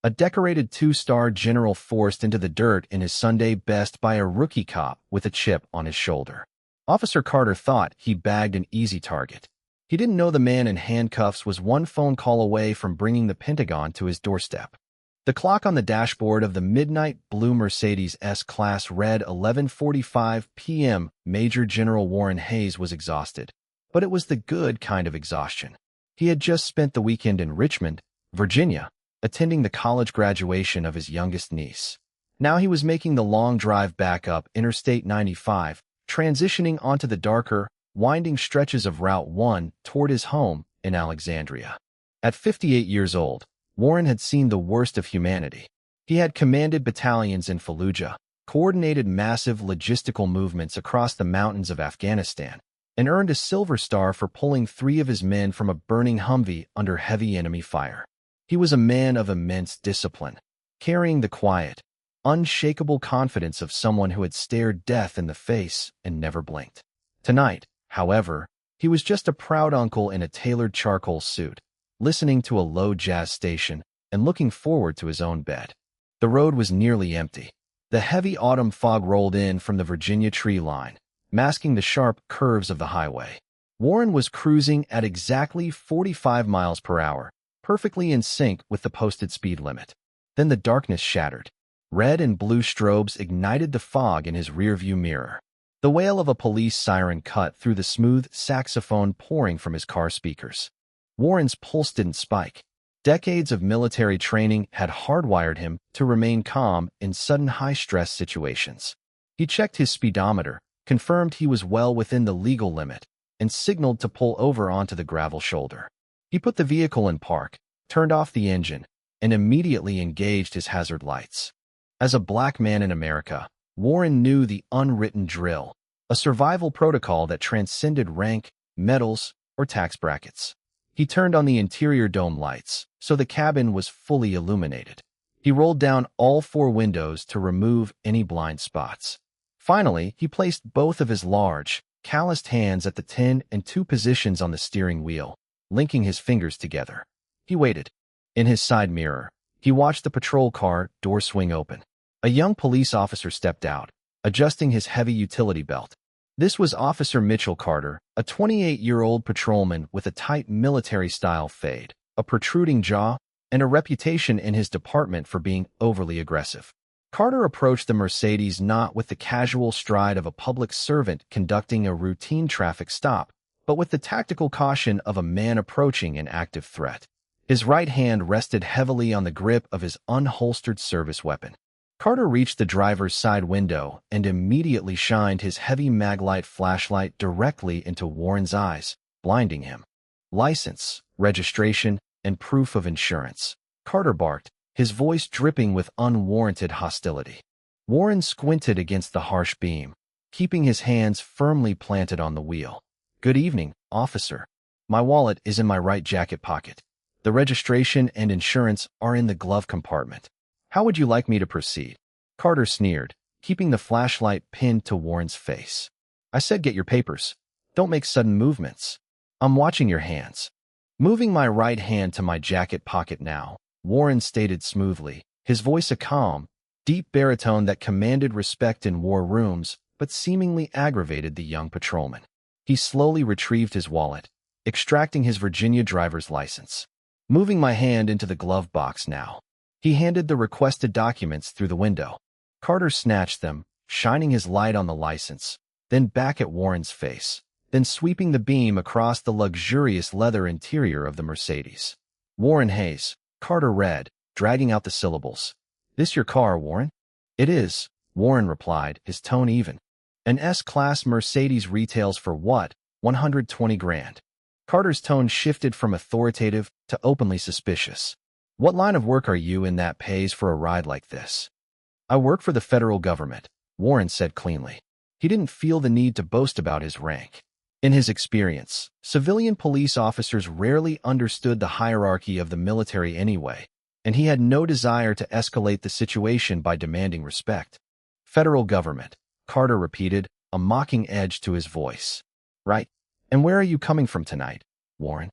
A decorated two-star general forced into the dirt in his Sunday best by a rookie cop with a chip on his shoulder. Officer Carter thought he bagged an easy target. He didn't know the man in handcuffs was one phone call away from bringing the Pentagon to his doorstep. The clock on the dashboard of the midnight blue Mercedes S-Class read 11:45 p.m. Major General Warren Hayes was exhausted, but it was the good kind of exhaustion. He had just spent the weekend in Richmond, Virginia, attending the college graduation of his youngest niece. Now he was making the long drive back up Interstate 95, transitioning onto the darker, winding stretches of Route 1 toward his home in Alexandria. At 58 years old, Warren had seen the worst of humanity. He had commanded battalions in Fallujah, coordinated massive logistical movements across the mountains of Afghanistan, and earned a Silver Star for pulling 3 of his men from a burning Humvee under heavy enemy fire. He was a man of immense discipline, carrying the quiet, unshakable confidence of someone who had stared death in the face and never blinked. Tonight, however, he was just a proud uncle in a tailored charcoal suit, listening to a low jazz station and looking forward to his own bed. The road was nearly empty. The heavy autumn fog rolled in from the Virginia tree line, masking the sharp curves of the highway. Warren was cruising at exactly 45 miles per hour, perfectly in sync with the posted speed limit. Then the darkness shattered. Red and blue strobes ignited the fog in his rearview mirror. The wail of a police siren cut through the smooth saxophone pouring from his car speakers. Warren's pulse didn't spike. Decades of military training had hardwired him to remain calm in sudden high-stress situations. He checked his speedometer, confirmed he was well within the legal limit, and signaled to pull over onto the gravel shoulder. He put the vehicle in park, turned off the engine, and immediately engaged his hazard lights. As a black man in America, Warren knew the unwritten drill, a survival protocol that transcended rank, medals, or tax brackets. He turned on the interior dome lights, so the cabin was fully illuminated. He rolled down all 4 windows to remove any blind spots. Finally, he placed both of his large, calloused hands at the 10 and 2 positions on the steering wheel, linking his fingers together. He waited. In his side mirror, he watched the patrol car door swing open. A young police officer stepped out, adjusting his heavy utility belt. This was Officer Mitchell Carter, a 28-year-old patrolman with a tight military-style fade, a protruding jaw, and a reputation in his department for being overly aggressive. Carter approached the Mercedes not with the casual stride of a public servant conducting a routine traffic stop, but with the tactical caution of a man approaching an active threat. His right hand rested heavily on the grip of his unholstered service weapon. Carter reached the driver's side window and immediately shined his heavy maglite flashlight directly into Warren's eyes, blinding him. License, registration, and proof of insurance, Carter barked, his voice dripping with unwarranted hostility. Warren squinted against the harsh beam, keeping his hands firmly planted on the wheel. "Good evening, officer. My wallet is in my right jacket pocket. The registration and insurance are in the glove compartment. How would you like me to proceed?" Carter sneered, keeping the flashlight pinned to Warren's face. "I said get your papers. Don't make sudden movements. I'm watching your hands." "Moving my right hand to my jacket pocket now," Warren stated smoothly, his voice a calm, deep baritone that commanded respect in war rooms but seemingly aggravated the young patrolman. He slowly retrieved his wallet, extracting his Virginia driver's license. "Moving my hand into the glove box now." He handed the requested documents through the window. Carter snatched them, shining his light on the license, then back at Warren's face, then sweeping the beam across the luxurious leather interior of the Mercedes. "Warren Hayes," Carter read, dragging out the syllables. "This your car, Warren?" "It is," Warren replied, his tone even. "An S-Class Mercedes retails for what? 120 grand. Carter's tone shifted from authoritative to openly suspicious. "What line of work are you in that pays for a ride like this?" "I work for the federal government," Warren said cleanly. He didn't feel the need to boast about his rank. In his experience, civilian police officers rarely understood the hierarchy of the military anyway, and he had no desire to escalate the situation by demanding respect. "Federal government," Carter repeated, a mocking edge to his voice. "Right. And where are you coming from tonight, Warren?"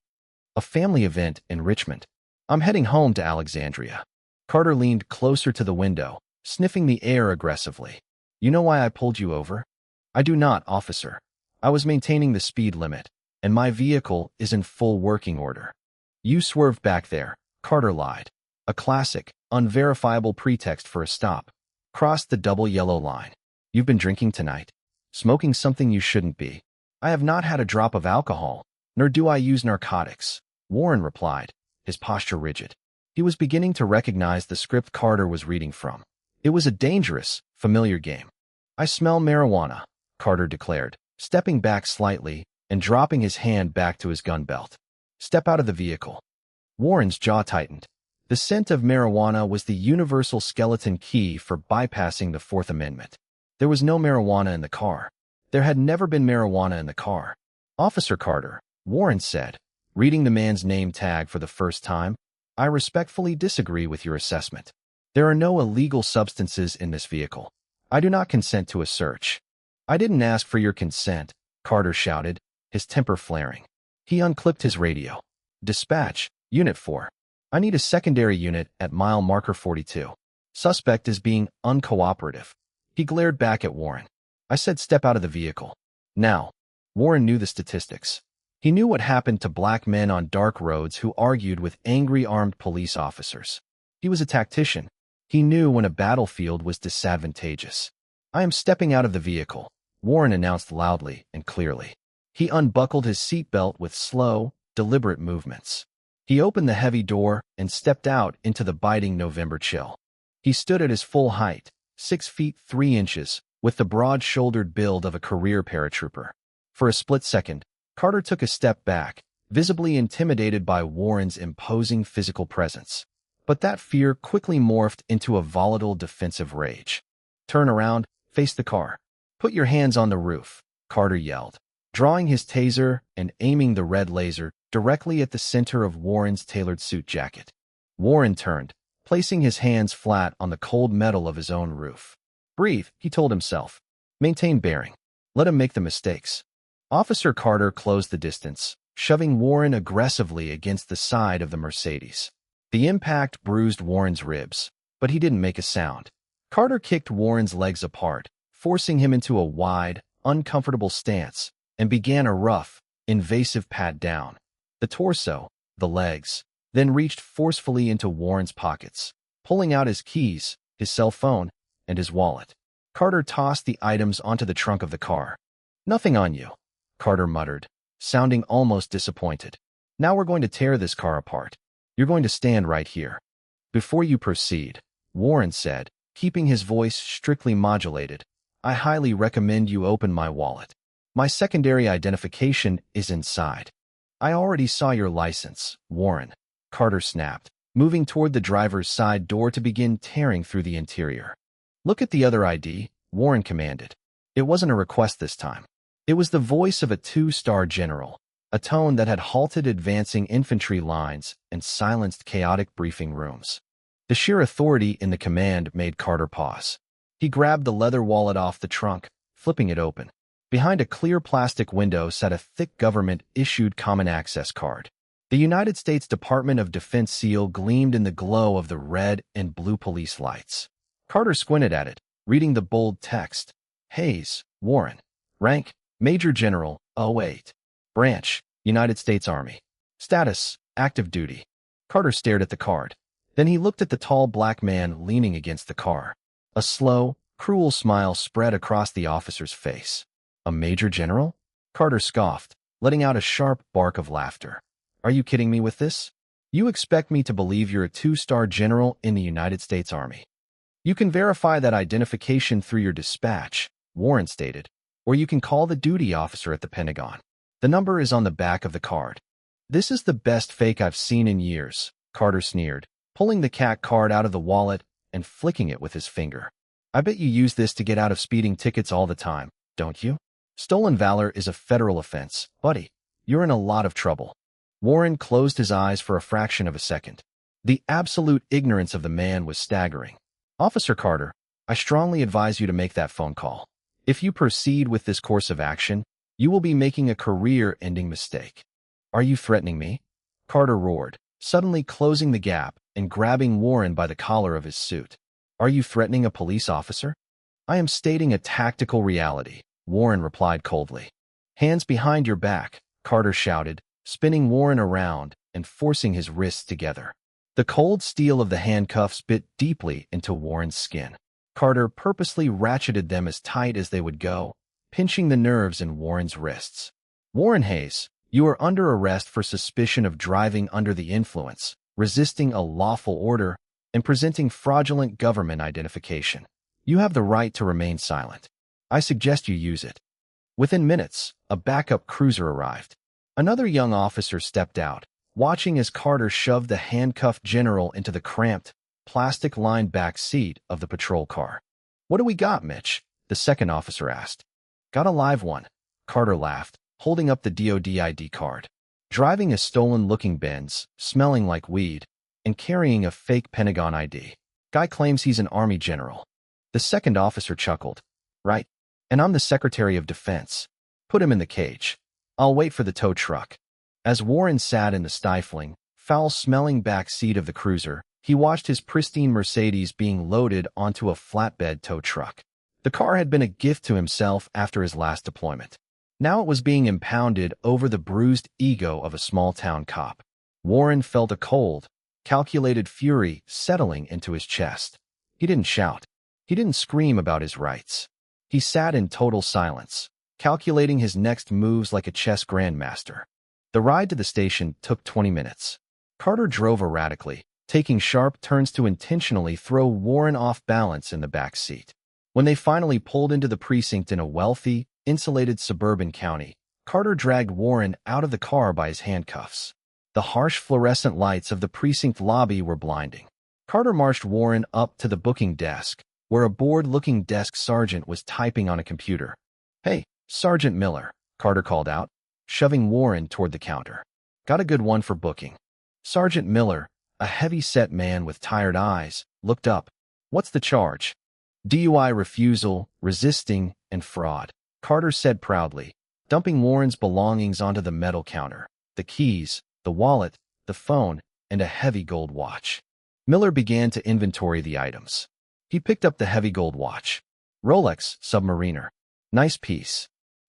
"A family event in Richmond. I'm heading home to Alexandria." Carter leaned closer to the window, sniffing the air aggressively. You know why I pulled you over? I do not, officer. I was maintaining the speed limit, and my vehicle is in full working order. You swerved back there, Carter lied. A classic, unverifiable pretext for a stop. Crossed the double yellow line. You've been drinking tonight. Smoking something you shouldn't be. I have not had a drop of alcohol, nor do I use narcotics, Warren replied, his posture rigid. He was beginning to recognize the script Carter was reading from. It was a dangerous, familiar game. I smell marijuana, Carter declared, stepping back slightly and dropping his hand back to his gun belt. Step out of the vehicle. Warren's jaw tightened. The scent of marijuana was the universal skeleton key for bypassing the Fourth Amendment. There was no marijuana in the car. There had never been marijuana in the car. Officer Carter, Warren said, reading the man's name tag for the first time, I respectfully disagree with your assessment. There are no illegal substances in this vehicle. I do not consent to a search. I didn't ask for your consent, Carter shouted, his temper flaring. He unclipped his radio. Dispatch, Unit 4. I need a secondary unit at mile marker 42. Suspect is being uncooperative. He glared back at Warren. I said step out of the vehicle. Now. Warren knew the statistics. He knew what happened to black men on dark roads who argued with angry armed police officers. He was a tactician. He knew when a battlefield was disadvantageous. I am stepping out of the vehicle, Warren announced loudly and clearly. He unbuckled his seatbelt with slow, deliberate movements. He opened the heavy door and stepped out into the biting November chill. He stood at his full height, 6 feet 3 inches, with the broad-shouldered build of a career paratrooper. For a split second, Carter took a step back, visibly intimidated by Warren's imposing physical presence. But that fear quickly morphed into a volatile defensive rage. Turn around, face the car. Put your hands on the roof, Carter yelled, drawing his taser and aiming the red laser directly at the center of Warren's tailored suit jacket. Warren turned, placing his hands flat on the cold metal of his own roof. Breathe, he told himself. Maintain bearing. Let him make the mistakes. Officer Carter closed the distance, shoving Warren aggressively against the side of the Mercedes. The impact bruised Warren's ribs, but he didn't make a sound. Carter kicked Warren's legs apart, forcing him into a wide, uncomfortable stance, and began a rough, invasive pat-down. The torso, the legs, then reached forcefully into Warren's pockets, pulling out his keys, his cell phone, and his wallet. Carter tossed the items onto the trunk of the car. Nothing on you, Carter muttered, sounding almost disappointed. Now we're going to tear this car apart. You're going to stand right here. Before you proceed, Warren said, keeping his voice strictly modulated, I highly recommend you open my wallet. My secondary identification is inside. I already saw your license, Warren, Carter snapped, moving toward the driver's side door to begin tearing through the interior. Look at the other ID, Warren commanded. It wasn't a request this time. It was the voice of a 2-star general, a tone that had halted advancing infantry lines and silenced chaotic briefing rooms. The sheer authority in the command made Carter pause. He grabbed the leather wallet off the trunk, flipping it open. Behind a clear plastic window sat a thick government-issued common access card. The United States Department of Defense seal gleamed in the glow of the red and blue police lights. Carter squinted at it, reading the bold text. Hayes, Warren. Rank, Major General, 08. Branch, United States Army. Status, active duty. Carter stared at the card. Then he looked at the tall black man leaning against the car. A slow, cruel smile spread across the officer's face. A Major General? Carter scoffed, letting out a sharp bark of laughter. Are you kidding me with this? You expect me to believe you're a 2-star general in the United States Army. You can verify that identification through your dispatch, Warren stated, or you can call the duty officer at the Pentagon. The number is on the back of the card. This is the best fake I've seen in years, Carter sneered, pulling the CAC card out of the wallet and flicking it with his finger. I bet you use this to get out of speeding tickets all the time, don't you? Stolen valor is a federal offense, buddy. You're in a lot of trouble. Warren closed his eyes for a fraction of a second. The absolute ignorance of the man was staggering. Officer Carter, I strongly advise you to make that phone call. If you proceed with this course of action, you will be making a career-ending mistake. Are you threatening me? Carter roared, suddenly closing the gap and grabbing Warren by the collar of his suit. "Are you threatening a police officer?" "I am stating a tactical reality," Warren replied coldly. "Hands behind your back," Carter shouted, spinning Warren around and forcing his wrists together. The cold steel of the handcuffs bit deeply into Warren's skin. Carter purposely ratcheted them as tight as they would go, pinching the nerves in Warren's wrists. "Warren Hayes, you are under arrest for suspicion of driving under the influence, resisting a lawful order, and presenting fraudulent government identification. You have the right to remain silent. I suggest you use it." Within minutes, a backup cruiser arrived. Another young officer stepped out, watching as Carter shoved the handcuffed general into the cramped, plastic-lined back seat of the patrol car. "What do we got, Mitch?" the second officer asked. "Got a live one," Carter laughed, holding up the DOD ID card. "Driving a stolen-looking Benz, smelling like weed, and carrying a fake Pentagon ID. Guy claims he's an Army general." The second officer chuckled. "Right. And I'm the Secretary of Defense. Put him in the cage. I'll wait for the tow truck." As Warren sat in the stifling, foul-smelling back seat of the cruiser, he watched his pristine Mercedes being loaded onto a flatbed tow truck. The car had been a gift to himself after his last deployment. Now it was being impounded over the bruised ego of a small-town cop. Warren felt a cold, calculated fury settling into his chest. He didn't shout. He didn't scream about his rights. He sat in total silence, calculating his next moves like a chess grandmaster. The ride to the station took 20 minutes. Carter drove erratically, taking sharp turns to intentionally throw Warren off balance in the back seat. When they finally pulled into the precinct in a wealthy, insulated suburban county, Carter dragged Warren out of the car by his handcuffs. The harsh fluorescent lights of the precinct lobby were blinding. Carter marched Warren up to the booking desk, where a bored-looking desk sergeant was typing on a computer. "Hey, Sergeant Miller," Carter called out, shoving Warren toward the counter. "Got a good one for booking." Sergeant Miller, a heavy-set man with tired eyes, looked up. "What's the charge?" "DUI refusal, resisting, and fraud," Carter said proudly, dumping Warren's belongings onto the metal counter. The keys, the wallet, the phone, and a heavy gold watch. Miller began to inventory the items. He picked up the heavy gold watch. "Rolex Submariner. Nice piece."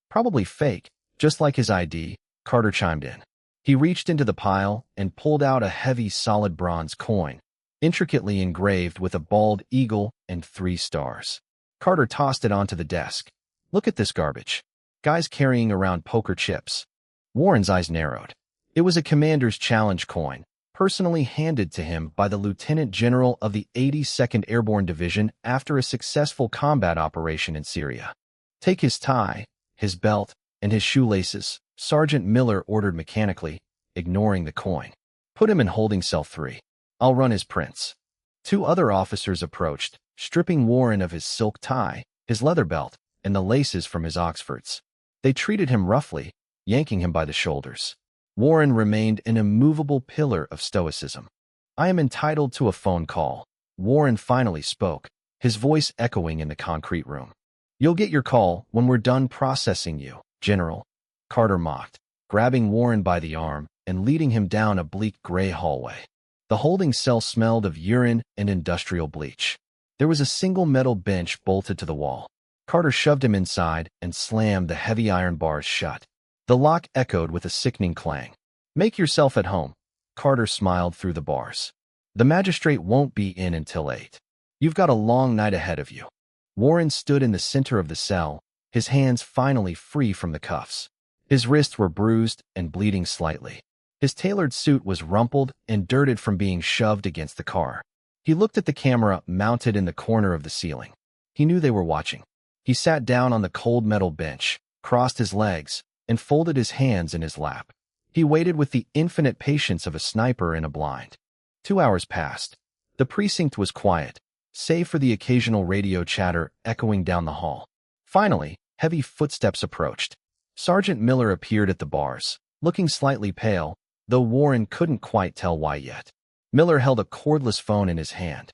"Probably fake, just like his ID," Carter chimed in. He reached into the pile and pulled out a heavy solid bronze coin, intricately engraved with a bald eagle and 3 stars. Carter tossed it onto the desk. "Look at this garbage. Guy's carrying around poker chips." Warren's eyes narrowed. It was a commander's challenge coin, personally handed to him by the Lieutenant General of the 82nd Airborne Division after a successful combat operation in Syria. "Take his tie, his belt, and his shoelaces," Sergeant Miller ordered mechanically, ignoring the coin. "Put him in holding cell 3. I'll run his prints." 2 other officers approached, stripping Warren of his silk tie, his leather belt, and the laces from his Oxfords. They treated him roughly, yanking him by the shoulders. Warren remained an immovable pillar of stoicism. "I am entitled to a phone call," Warren finally spoke, his voice echoing in the concrete room. "You'll get your call when we're done processing you, General," Carter mocked, grabbing Warren by the arm and leading him down a bleak gray hallway. The holding cell smelled of urine and industrial bleach. There was a single metal bench bolted to the wall. Carter shoved him inside and slammed the heavy iron bars shut. The lock echoed with a sickening clang. "Make yourself at home," Carter smiled through the bars. "The magistrate won't be in until 8. You've got a long night ahead of you." Warren stood in the center of the cell, his hands finally free from the cuffs. His wrists were bruised and bleeding slightly. His tailored suit was rumpled and dirted from being shoved against the car. He looked at the camera mounted in the corner of the ceiling. He knew they were watching. He sat down on the cold metal bench, crossed his legs, and folded his hands in his lap. He waited with the infinite patience of a sniper in a blind. 2 hours passed. The precinct was quiet, save for the occasional radio chatter echoing down the hall. Finally, heavy footsteps approached. Sergeant Miller appeared at the bars, looking slightly pale, though Warren couldn't quite tell why yet. Miller held a cordless phone in his hand.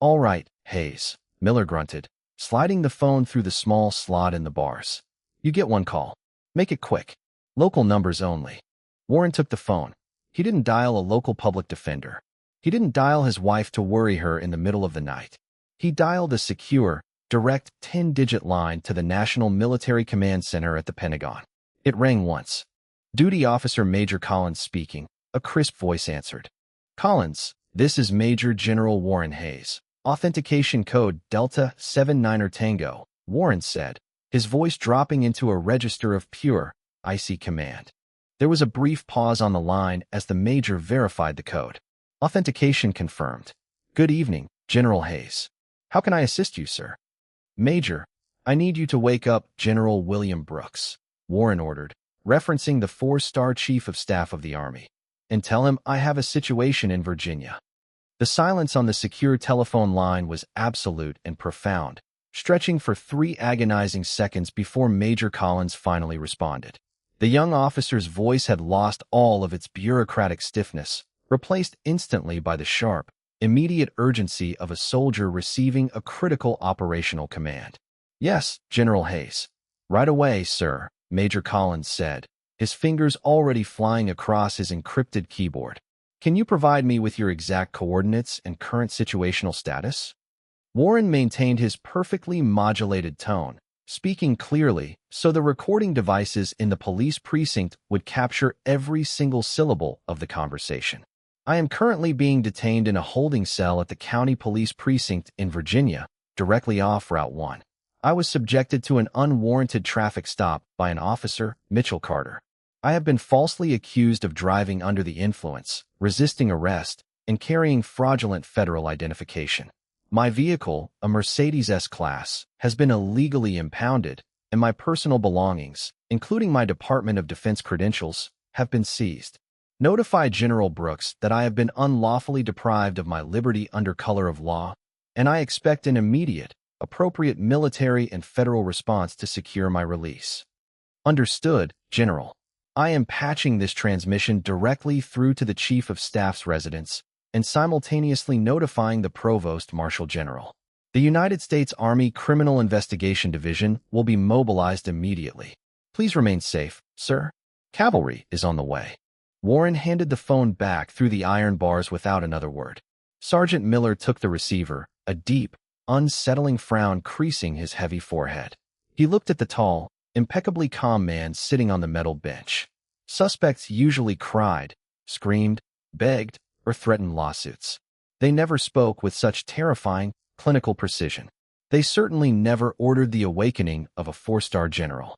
"All right, Hayes," Miller grunted, sliding the phone through the small slot in the bars. "You get 1 call. Make it quick. Local numbers only." Warren took the phone. He didn't dial a local public defender. He didn't dial his wife to worry her in the middle of the night. He dialed a secure, direct 10-digit line to the National Military Command Center at the Pentagon. It rang once. Duty Officer Major Collins speaking. A crisp voice answered. Collins, this is Major General Warren Hayes. Authentication code Delta 79er Tango, Warren said, his voice dropping into a register of pure, icy command. There was a brief pause on the line as the Major verified the code. Authentication confirmed. Good evening, General Hayes. How can I assist you, sir? Major, I need you to wake up General William Brooks, Warren ordered, referencing the 4-star Chief of Staff of the Army, and tell him I have a situation in Virginia. The silence on the secure telephone line was absolute and profound, stretching for 3 agonizing seconds before Major Collins finally responded. The young officer's voice had lost all of its bureaucratic stiffness, replaced instantly by the sharp, immediate urgency of a soldier receiving a critical operational command. Yes, General Hayes. Right away, sir, Major Collins said, his fingers already flying across his encrypted keyboard. Can you provide me with your exact coordinates and current situational status? Warren maintained his perfectly modulated tone, speaking clearly so the recording devices in the police precinct would capture every single syllable of the conversation. I am currently being detained in a holding cell at the County Police Precinct in Virginia, directly off Route 1. I was subjected to an unwarranted traffic stop by an officer, Mitchell Carter. I have been falsely accused of driving under the influence, resisting arrest, and carrying fraudulent federal identification. My vehicle, a Mercedes S-Class, has been illegally impounded, and my personal belongings, including my Department of Defense credentials, have been seized. Notify General Brooks that I have been unlawfully deprived of my liberty under color of law, and I expect an immediate, appropriate military and federal response to secure my release. Understood, General. I am patching this transmission directly through to the Chief of Staff's residence and simultaneously notifying the Provost Marshal General. The United States Army Criminal Investigation Division will be mobilized immediately. Please remain safe, sir. Cavalry is on the way. Warren handed the phone back through the iron bars without another word. Sergeant Miller took the receiver, a deep, unsettling frown creasing his heavy forehead. He looked at the tall, impeccably calm man sitting on the metal bench. Suspects usually cried, screamed, begged, or threatened lawsuits. They never spoke with such terrifying, clinical precision. They certainly never ordered the awakening of a 4-star general.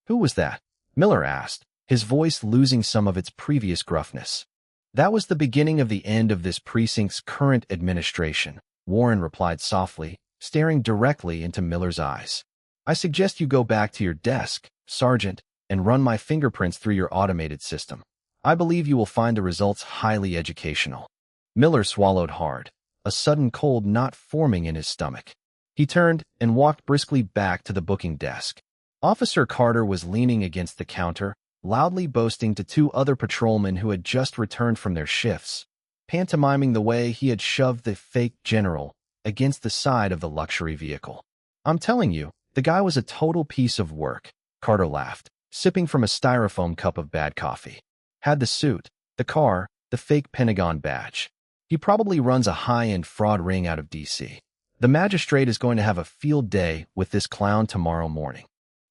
Who was that? Miller asked, his voice losing some of its previous gruffness. That was the beginning of the end of this precinct's current administration, Warren replied softly, staring directly into Miller's eyes. I suggest you go back to your desk, Sergeant, and run my fingerprints through your automated system. I believe you will find the results highly educational. Miller swallowed hard, a sudden cold knot forming in his stomach. He turned and walked briskly back to the booking desk. Officer Carter was leaning against the counter, loudly boasting to 2 other patrolmen who had just returned from their shifts, pantomiming the way he had shoved the fake general against the side of the luxury vehicle. I'm telling you, the guy was a total piece of work, Carter laughed, sipping from a styrofoam cup of bad coffee. Had the suit, the car, the fake Pentagon badge. He probably runs a high-end fraud ring out of D.C. The magistrate is going to have a field day with this clown tomorrow morning.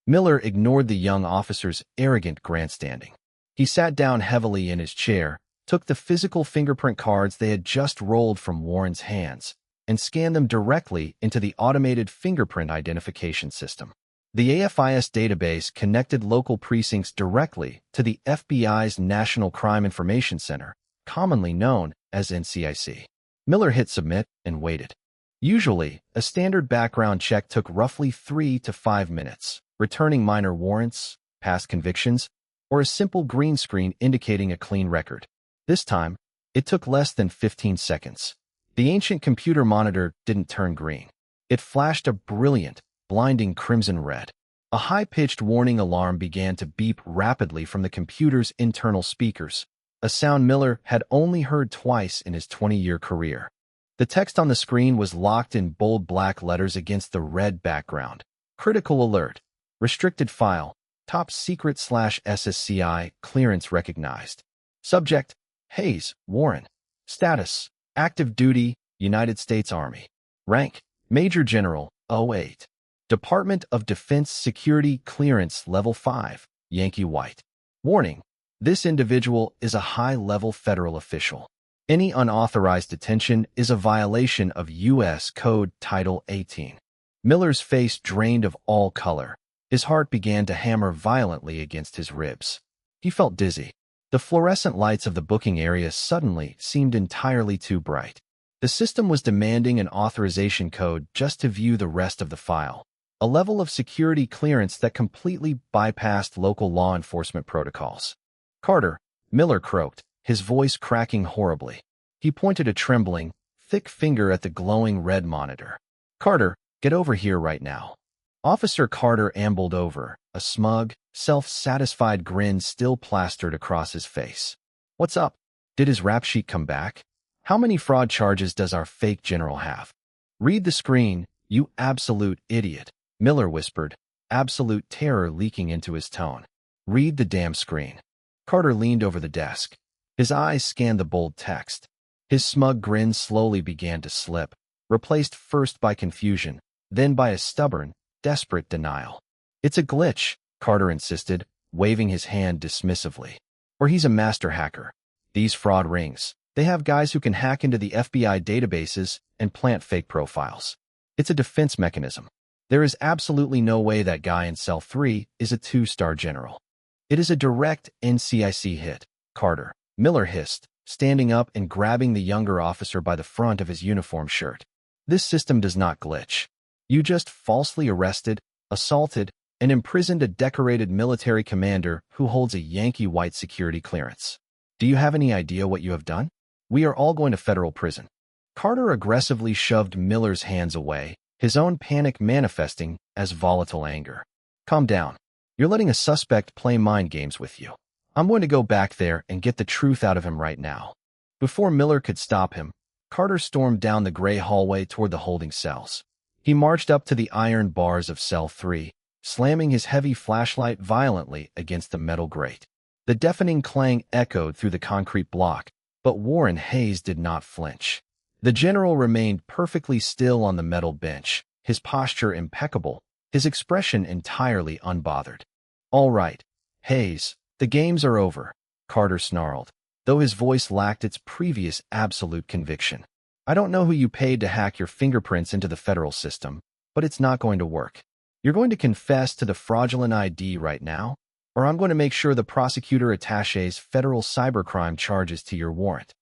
Miller ignored the young officer's arrogant grandstanding. He sat down heavily in his chair, took the physical fingerprint cards they had just rolled from Warren's hands, and scanned them directly into the automated fingerprint identification system. The AFIS database connected local precincts directly to the FBI's National Crime Information Center, commonly known as NCIC. Miller hit submit and waited. Usually, a standard background check took roughly 3 to 5 minutes, returning minor warrants, past convictions, or a simple green screen indicating a clean record. This time, it took less than 15 seconds. The ancient computer monitor didn't turn green. It flashed a brilliant, blinding crimson red. A high-pitched warning alarm began to beep rapidly from the computer's internal speakers, a sound Miller had only heard twice in his 20-year career. The text on the screen was locked in bold black letters against the red background. Critical alert. Restricted file. Top secret/SSCI clearance recognized. Subject: Hayes, Warren. Status: Active duty, United States Army. Rank, Major General, 08. Department of Defense Security Clearance Level 5, Yankee White. Warning: this individual is a high-level federal official. Any unauthorized detention is a violation of U.S. Code Title 18. Miller's face drained of all color. His heart began to hammer violently against his ribs. He felt dizzy. The fluorescent lights of the booking area suddenly seemed entirely too bright. The system was demanding an authorization code just to view the rest of the file, a level of security clearance that completely bypassed local law enforcement protocols. "Carter," Miller croaked, his voice cracking horribly. He pointed a trembling, thick finger at the glowing red monitor. "Carter, get over here right now." Officer Carter ambled over, a smug, self-satisfied grin still plastered across his face. "What's up? Did his rap sheet come back? How many fraud charges does our fake general have?" "Read the screen, you absolute idiot," Miller whispered, absolute terror leaking into his tone. "Read the damn screen." Carter leaned over the desk. His eyes scanned the bold text. His smug grin slowly began to slip, replaced first by confusion, then by a stubborn, desperate denial. "It's a glitch," Carter insisted, waving his hand dismissively. "Or he's a master hacker. These fraud rings, they have guys who can hack into the FBI databases and plant fake profiles. It's a defense mechanism. There is absolutely no way that guy in Cell 3 is a 2-star general. It is a direct NCIC hit, Carter," Miller hissed, standing up and grabbing the younger officer by the front of his uniform shirt. "This system does not glitch. You just falsely arrested, assaulted, and imprisoned a decorated military commander who holds a Yankee White security clearance. Do you have any idea what you have done? We are all going to federal prison." Carter aggressively shoved Miller's hands away, his own panic manifesting as volatile anger. "Calm down. You're letting a suspect play mind games with you. I'm going to go back there and get the truth out of him right now." Before Miller could stop him, Carter stormed down the gray hallway toward the holding cells. He marched up to the iron bars of Cell 3, slamming his heavy flashlight violently against the metal grate. The deafening clang echoed through the concrete block, but Warren Hayes did not flinch. The general remained perfectly still on the metal bench, his posture impeccable, his expression entirely unbothered. "All right, Hayes, the games are over," Carter snarled, though his voice lacked its previous absolute conviction. "I don't know who you paid to hack your fingerprints into the federal system, but it's not going to work. You're going to confess to the fraudulent ID right now, or I'm going to make sure the prosecutor attaches federal cybercrime charges to your warrant."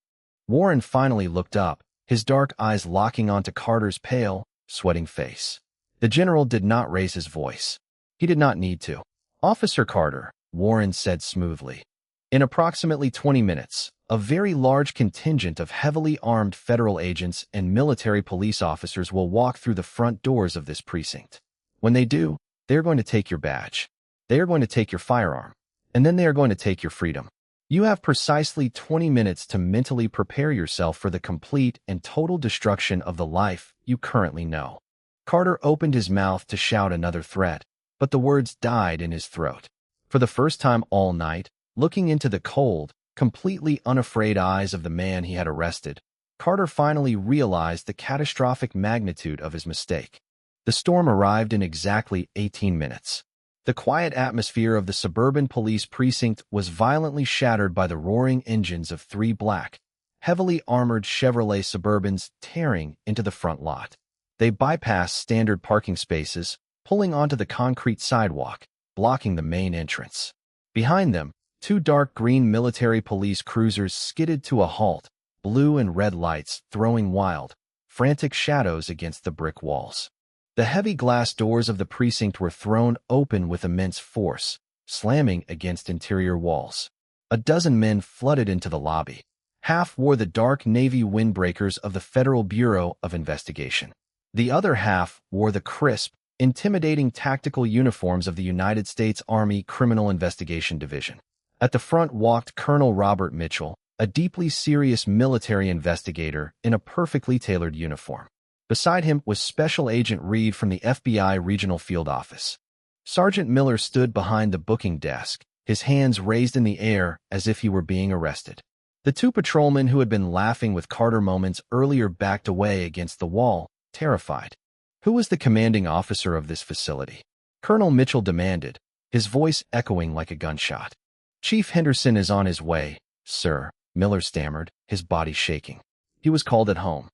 Warren finally looked up, his dark eyes locking onto Carter's pale, sweating face. The general did not raise his voice. He did not need to. "Officer Carter," Warren said smoothly. "In approximately 20 minutes, a very large contingent of heavily armed federal agents and military police officers will walk through the front doors of this precinct. When they do, they are going to take your badge. They are going to take your firearm. And then they are going to take your freedom. You have precisely 20 minutes to mentally prepare yourself for the complete and total destruction of the life you currently know." Carter opened his mouth to shout another threat, but the words died in his throat. For the first time all night, looking into the cold, completely unafraid eyes of the man he had arrested, Carter finally realized the catastrophic magnitude of his mistake. The storm arrived in exactly 18 minutes. The quiet atmosphere of the suburban police precinct was violently shattered by the roaring engines of 3 black, heavily armored Chevrolet Suburbans tearing into the front lot. They bypassed standard parking spaces, pulling onto the concrete sidewalk, blocking the main entrance. Behind them, 2 dark green military police cruisers skidded to a halt, blue and red lights throwing wild, frantic shadows against the brick walls. The heavy glass doors of the precinct were thrown open with immense force, slamming against interior walls. A dozen men flooded into the lobby. Half wore the dark navy windbreakers of the Federal Bureau of Investigation. The other half wore the crisp, intimidating tactical uniforms of the United States Army Criminal Investigation Division. At the front walked Colonel Robert Mitchell, a deeply serious military investigator in a perfectly tailored uniform. Beside him was Special Agent Reed from the FBI Regional Field Office. Sergeant Miller stood behind the booking desk, his hands raised in the air as if he were being arrested. The two patrolmen who had been laughing with Carter moments earlier backed away against the wall, terrified. Who was the commanding officer of this facility? Colonel Mitchell demanded, his voice echoing like a gunshot. Chief Henderson is on his way, sir, Miller stammered, his body shaking. He was called at home.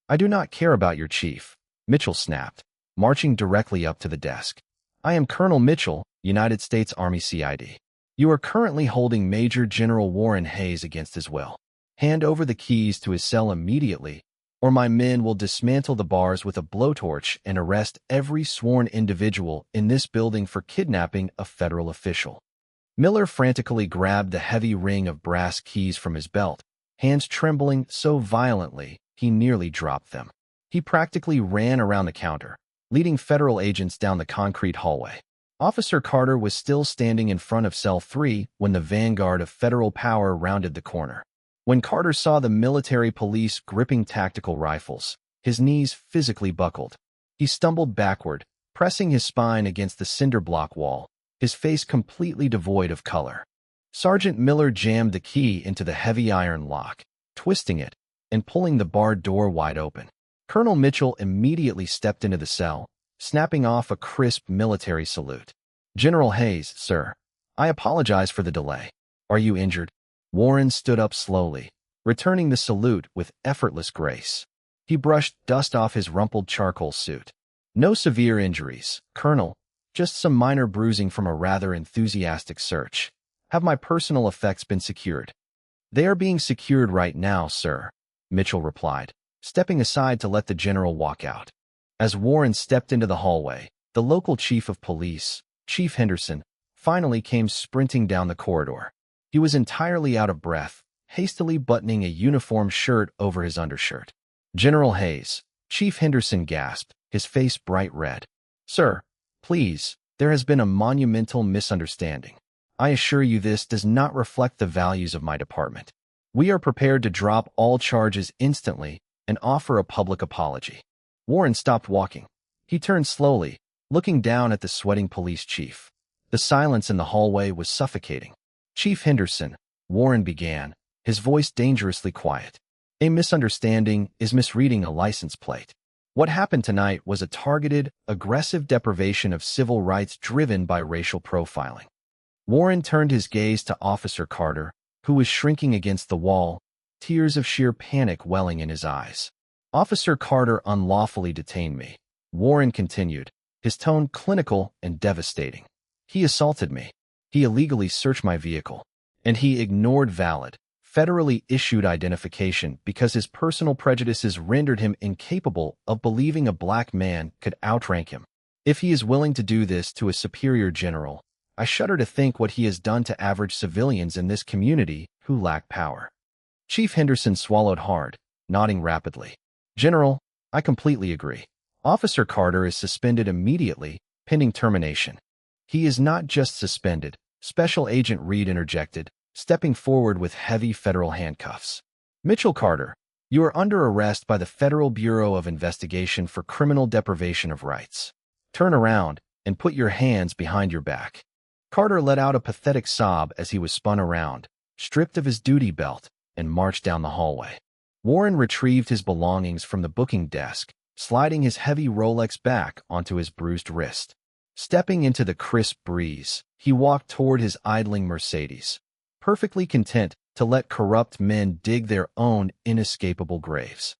I do not care about your chief, Mitchell snapped, marching directly up to the desk. I am Colonel Mitchell, United States Army CID. You are currently holding Major General Warren Hayes against his will. Hand over the keys to his cell immediately, or my men will dismantle the bars with a blowtorch and arrest every sworn individual in this building for kidnapping a federal official. Miller frantically grabbed the heavy ring of brass keys from his belt, hands trembling so violently he nearly dropped them. He practically ran around the counter, leading federal agents down the concrete hallway. Officer Carter was still standing in front of cell 3 when the vanguard of federal power rounded the corner. When Carter saw the military police gripping tactical rifles, his knees physically buckled. He stumbled backward, pressing his spine against the cinder block wall, his face completely devoid of color. Sergeant Miller jammed the key into the heavy iron lock, twisting it, and pulling the barred door wide open. Colonel Mitchell immediately stepped into the cell, snapping off a crisp military salute. General Hayes, sir. I apologize for the delay. Are you injured? Warren stood up slowly, returning the salute with effortless grace. He brushed dust off his rumpled charcoal suit. No severe injuries, Colonel. Just some minor bruising from a rather enthusiastic search. Have my personal effects been secured? They are being secured right now, sir, Mitchell replied, stepping aside to let the general walk out. As Warren stepped into the hallway, the local chief of police, Chief Henderson, finally came sprinting down the corridor. He was entirely out of breath, hastily buttoning a uniform shirt over his undershirt. General Hayes, Chief Henderson gasped, his face bright red. Sir, please, there has been a monumental misunderstanding. I assure you this does not reflect the values of my department. We are prepared to drop all charges instantly and offer a public apology. Warren stopped walking. He turned slowly, looking down at the sweating police chief. The silence in the hallway was suffocating. Chief Henderson, Warren began, his voice dangerously quiet. A misunderstanding is misreading a license plate. What happened tonight was a targeted, aggressive deprivation of civil rights driven by racial profiling. Warren turned his gaze to Officer Carter, who was shrinking against the wall, tears of sheer panic welling in his eyes. Officer Carter unlawfully detained me, Warren continued, his tone clinical and devastating. He assaulted me. He illegally searched my vehicle. And he ignored valid, federally issued identification because his personal prejudices rendered him incapable of believing a black man could outrank him. If he is willing to do this to a superior general, I shudder to think what he has done to average civilians in this community who lack power. Chief Henderson swallowed hard, nodding rapidly. General, I completely agree. Officer Carter is suspended immediately, pending termination. He is not just suspended, Special Agent Reed interjected, stepping forward with heavy federal handcuffs. Mitchell Carter, you are under arrest by the Federal Bureau of Investigation for criminal deprivation of rights. Turn around and put your hands behind your back. Carter let out a pathetic sob as he was spun around, stripped of his duty belt, and marched down the hallway. Warren retrieved his belongings from the booking desk, sliding his heavy Rolex back onto his bruised wrist. Stepping into the crisp breeze, he walked toward his idling Mercedes, perfectly content to let corrupt men dig their own inescapable graves.